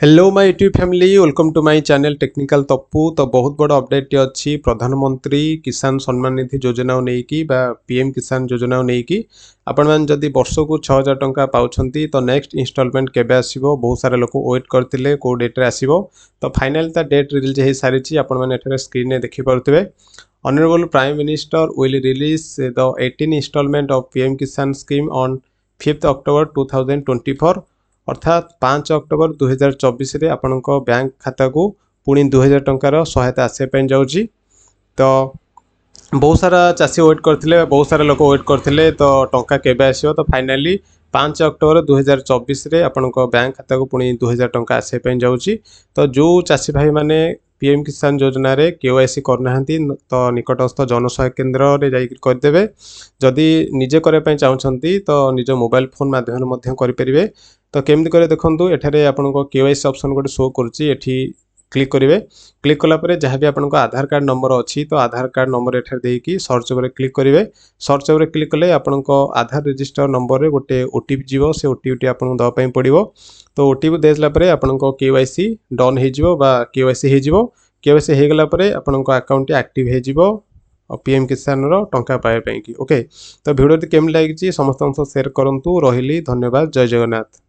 Hello my YouTube family welcome to my channel technical Tappu. तो बहुत बड़ अपडेट अच्छी प्रधानमंत्री किसान सम्मान निधि योजना नहीं कि पीएम किसान योजना नहीं कि आपण मैंने जदि वर्ष को 6000 टंका पाउछंती तो नेक्स्ट इंस्टॉलमेंट केबे आसीबो बहुत सारे लोक वेट करथिले को डेट रे आसीबो। तो फाइनल ता डेट रिलीज हे सारिची आपण मैंने एठारे स्क्रीन रे देखि पारुथिबे। Honourable prime minister will release the 18 instalment of PM Kisan scheme on 5 October 2024 अर्थात 5 अक्टोबर 2024 रे आपणक बैंक खाता को पुणी 2000 टंकार सहायता आसपा जाऊँगी। तो बहुत सारा चाषी वेट करते बहुत सारा लोक वेट करते तो टंका केबे आसो। तो फाइनाली 5 अक्टोबर 2024 रे आपणक बैंक खाता को पुणी 2000 टंका आसपा जाऊँगी। तो जो चाषी भाई माने पीएम किसान योजना रे केवाईसी करना तो निकटस्थ जनसहायक केन्द्र रे जाइक करदेवे। जदि निजे करने चाहते तो निज मोबाइल फोन माध्यम करें। तो केमती करे देखो एठारे आपनको केवाईसी ऑप्शन गोटे शो करुच्ची एठी क्लिक करेंगे। क्लिक कलापर जहाँ भी आपको आधार कार्ड नंबर अच्छी तो आधार कार्ड नंबर एठार देकी सर्च पर क्लिक करेंगे। सर्च पर क्लिक कले आपको आधार रजिस्टर नंबर रे गोटे ओटीपी जीवो से ओटीपी आपको दवाई पड़ो। तो ओटीपी देलापर आपको केवाईसी डन हो केवाईसी हो केवाईसी हो गलापर आपको अकाउंट एक्टिव हो पीएम किसान रो टंका पाए ओके। तो वीडियो केमती लगी समस्त शेयर करूँ। रही धन्यवाद। जय जगन्नाथ।